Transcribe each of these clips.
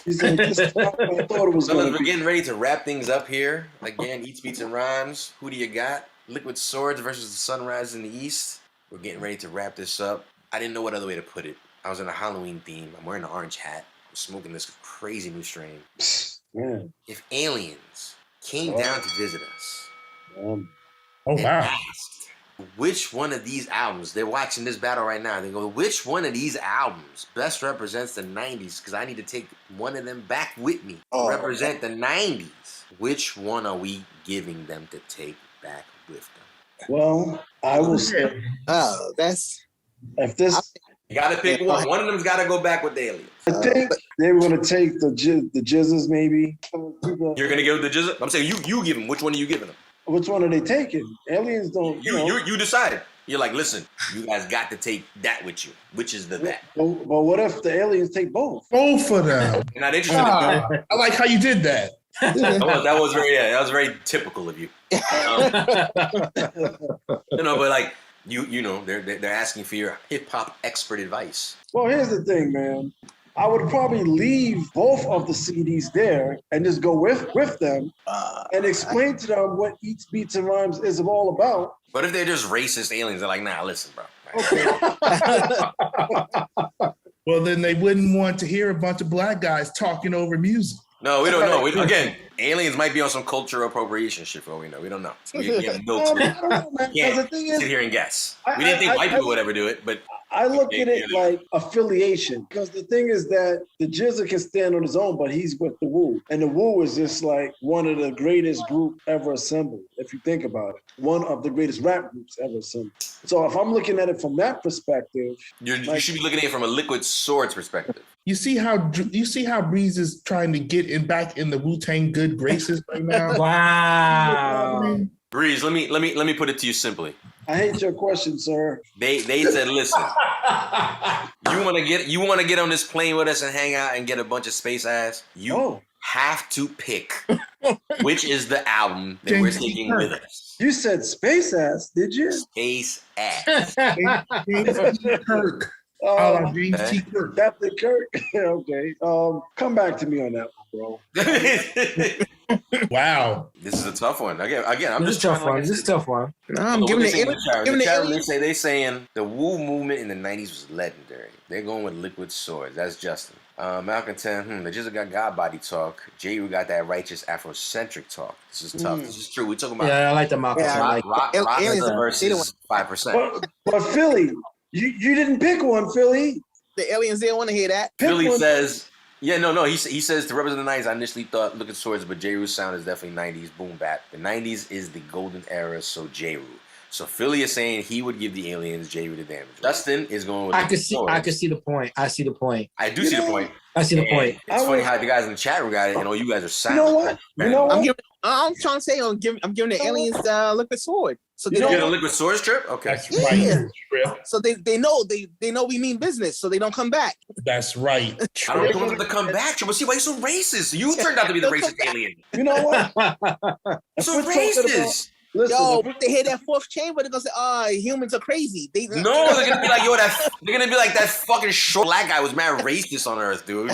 He said, "This is not what I thought it was going to We're be." getting ready to wrap things up here. Again, Eats, Beats, and Rhymes. Who do you got? Liquid Swords versus the Sunrise in the East. We're getting ready to wrap this up. I didn't know what other way to put it. I was in a Halloween theme. I'm wearing an orange hat. I'm smoking this crazy new strain. Man. If aliens came down to visit us Oh, and wow. asked which one of these albums, they're watching this battle right now, they go, which one of these albums best represents the 90s? Because I need to take one of them back with me to represent the 90s. Which one are we giving them to take back with them? Well, I will say, that's if this, you got to pick one. One of them's got to go back with the aliens. I think they were going to take the jizzes, maybe. You're going to give the GZA? I'm saying you give them. Which one are you giving them? Which one are they taking? Aliens don't. You decide. You're like, listen, you guys got to take that with you. Which is the that? Well, what if the aliens take both? Both of them. You're not interested in I like how you did that. that was very typical of you. But like they're asking for your hip hop expert advice. Well, here's the thing, man. I would probably leave both of the CDs there and just go with them and explain to them what Eats, Beats, and Rhymes is all about. But if they're just racist aliens, they're like, nah, listen, bro. Okay. Well, then they wouldn't want to hear a bunch of black guys talking over music. No, we don't know. Again, aliens might be on some cultural appropriation shit for all we know. We don't know. We have no clue. I don't know, man. Yeah, The thing is, sit here and guess. We didn't think white people would ever do it, but I look at it like affiliation, because the thing is that the GZA can stand on his own, but he's with the Wu. And the Wu is just like one of the greatest group ever assembled, if you think about it. One of the greatest rap groups ever assembled. So if I'm looking at it from that perspective... you should be looking at it from a Liquid Swords perspective. You see how Breeze is trying to get back in the Wu-Tang good graces right now? Wow. Breeze, let me put it to you simply. I hate your question, sir. They said, listen, you want to get on this plane with us and hang out and get a bunch of space ass? You have to pick which is the album that we're taking with us. You said space ass, did you? Space ass. James T. Kirk. James T. Kirk. Captain Kirk. Okay. Come back to me on that one, bro. Wow. This is a tough one. Again, I'm This just is a tough one. This is a tough one. No, I'm giving it. They saying the Wu movement in the 90s was legendary. They're going with Liquid Swords. That's Justin. Malcolm 10, the GZA got God body talk. JERU got that righteous Afrocentric talk. This is tough. This is true. We're talking about I like the Malcolm. rock versus 5%. But Philly, you didn't pick one, Philly. The aliens didn't want to hear that. Philly says, he says to represent the 90s, I initially thought Liquid Swords, but JERU's sound is definitely 90s boom bap. The 90s is the golden era, so JERU. So Philly is saying he would give the aliens JERU the damage. Justin is going with I could see the point. I see the point. I do see the point. I see the point. It's funny how the guys in the chat room got it, and all you guys are sound. You know what? I'm trying to say I'm giving the aliens Liquid Sword. So they you get a Liquid Swords trip? Okay. That's right. So they know we mean business, so they don't come back. That's right. I don't want them to come back. But see why you're so racist. You turned out to be the racist alien. You know what? So racist. Listen, if they hear that fourth chamber, they're gonna say, humans are crazy. They're gonna be like, they're gonna be like that fucking short black guy was mad racist on Earth, dude.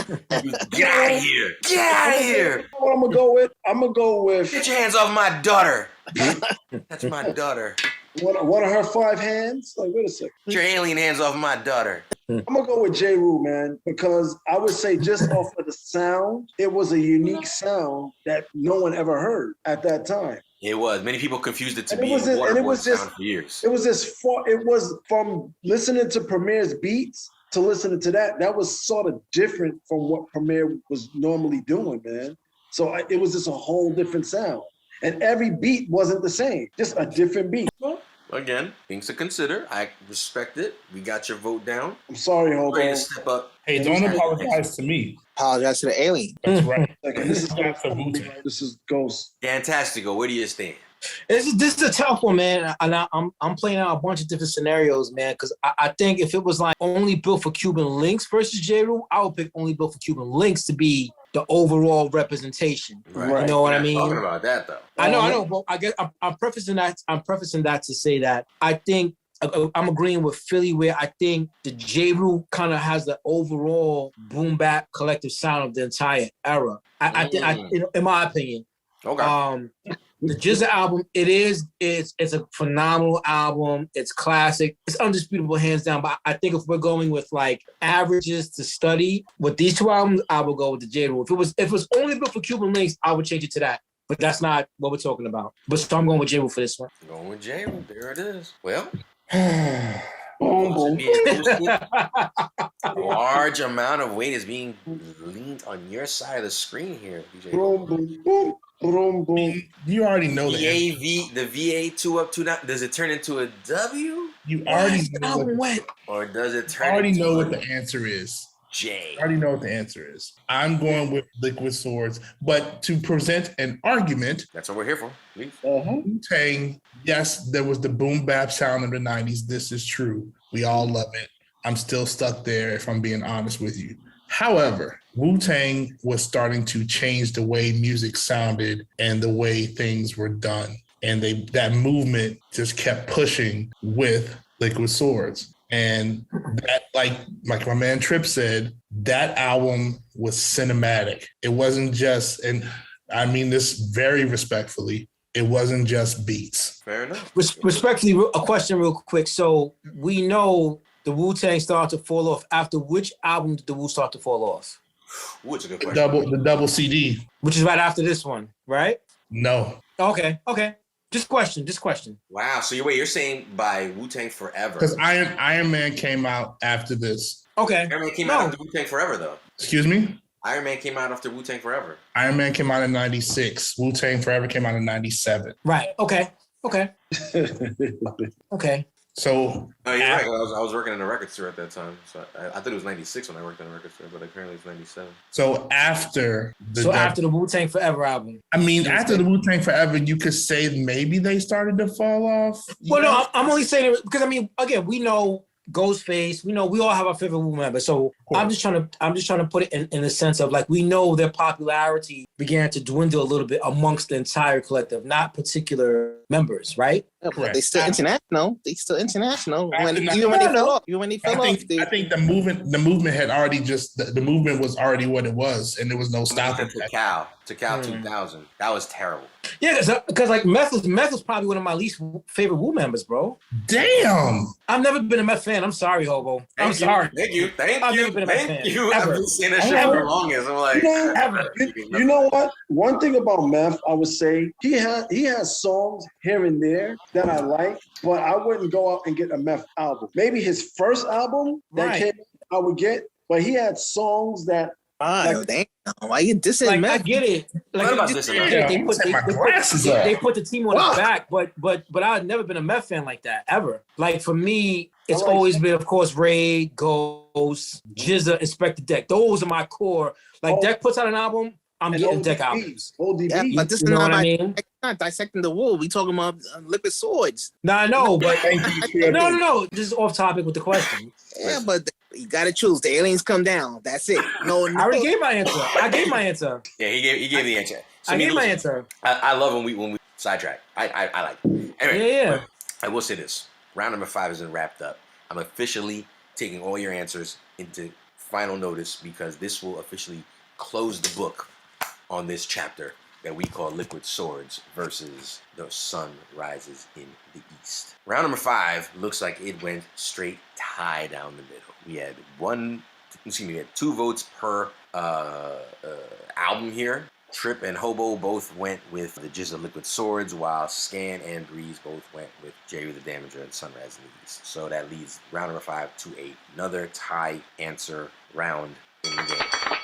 Get out of here. Get out of here. You know what I'm gonna go with? I'm gonna go with. Get your hands off my daughter. That's my daughter. One of her 5 hands? Like, wait a second. Get your alien hands off my daughter. I'm gonna go with JERU, man, because I would say just off of the sound, it was a unique sound that no one ever heard at that time. It was. Many people confused it to And be it was a just- and it was waterboard just- sound for years. It was from listening to Premier's beats to listening to that. That was sort of different from what Premier was normally doing, man. So it was just a whole different sound. And every beat wasn't the same, just a different beat. Again, things to consider. I respect it. We got your vote down. I'm sorry, Ready Hobo. to step up. Hey, don't apologize to me. Apologize to the alien. That's right. This is Ghost. Fantastico, where do you stand? This is a tough one, man. And I'm playing out a bunch of different scenarios, man. Because I think if it was like only built for Cuban links versus JERU, I would pick only built for Cuban links to be the overall representation. Right. You know what I We're not mean? talking about that though. I know. But I guess I'm prefacing that to say that I think I'm agreeing with Philly where I think the JERU kind of has the overall boom bap collective sound of the entire era. I think, in my opinion. Okay. The GZA album, it's a phenomenal album. It's classic. It's undisputable, hands down. But I think if we're going with like averages to study with these two albums, I would go with the JERU. If it was only built for Cuban links, I would change it to that. But that's not what we're talking about. But so I'm going with JERU for this one. Going with JERU. There it is. Well. Boom, Large amount of weight is being leaned on your side of the screen here, DJ. boom, boom, boom, boom, boom. You already know that. The VA 2 up 2 down. Does it turn into a W? You already know or does it turn? I already know what the answer is. J. I already know what the answer is. I'm going with Liquid Swords, but to present an argument, that's what we're here for. WU-TANG, yes, there was the boom bap sound of the 90s. This is true. We all love it. I'm still stuck there if I'm being honest with you. However, Wu-Tang was starting to change the way music sounded and the way things were done. And that movement just kept pushing with Liquid Swords. And that, like my man Tripp said, that album was cinematic. It wasn't just, and I mean this very respectfully, it wasn't just beats. Fair enough. Respectfully, a question real quick. So we know the Wu-Tang started to fall off. After which album did the Wu start to fall off? What's a good question? The double CD. Which is right after this one, right? No. Okay. Just question. Wow. So you're saying by Wu-Tang Forever? Because Iron Man came out after this. Okay. Iron Man came out after Wu-Tang Forever, though. Excuse me? Iron Man came out after Wu-Tang Forever. Iron Man came out in 96. Wu-Tang Forever came out in 97. Right. Okay. So no, you're right. I was working in a record store at that time, so I thought it was 96 when I worked in a record store, but apparently it's 97. So after the Wu-Tang Forever album. I mean, after the Wu-Tang Forever, you could say maybe they started to fall off. Well, no, I'm only saying it because I mean, again, we know Ghostface. We all have our favorite Wu members. So I'm just trying to put it in the sense of like we know their popularity began to dwindle a little bit amongst the entire collective, not particular members, right? Yeah, but they still international. Even when they fell off. I think the movement had already the movement was already what it was, and there was no stopping. To Cal 2000. That was terrible. Yeah, because like Meth was probably one of my least favorite Wu members, bro. Damn. I've never been a Meth fan. I'm sorry, Hobo. I'm sorry. Thank you. I've never been a Meth fan. I've been saying that shit for the longest. I'm like, ever. You know what? One thing about Meth, I would say he has songs here and there that I like, but I wouldn't go out and get a Meth album. Maybe his first album that came out, I would get, but he had songs that. Damn. Why you dissing like, Meth? I get it. Like, they put the team on his back, but I've never been a Meth fan like that ever. Like for me, it's always been, of course, Raid, Ghost, GZA, Inspector Deck. Those are my core. Like Deck puts out an album, I'm getting Deck albums. Yeah, but this is not dissecting the wool. We talking about Liquid Swords. No, I know, but no. Just off topic with the question. Yeah, but you gotta choose. The aliens come down. That's it. No. I already gave my answer. Yeah, he gave the answer. So I gave my answer. I love when we sidetrack. I like it. Anyway, yeah. I will say this. Round number 5 isn't wrapped up. I'm officially taking all your answers into final notice because this will officially close the book on this chapter that we call Liquid Swords versus The Sun Rises in the East. Round number 5 looks like it went straight tie down the middle. We had 2 votes per album here. Tripp and Hobo both went with the GZA Liquid Swords, while Scan and Breeze both went with JERU the Damaja and Sunrise in the East. So that leads round number 5 to another tie answer round in the game.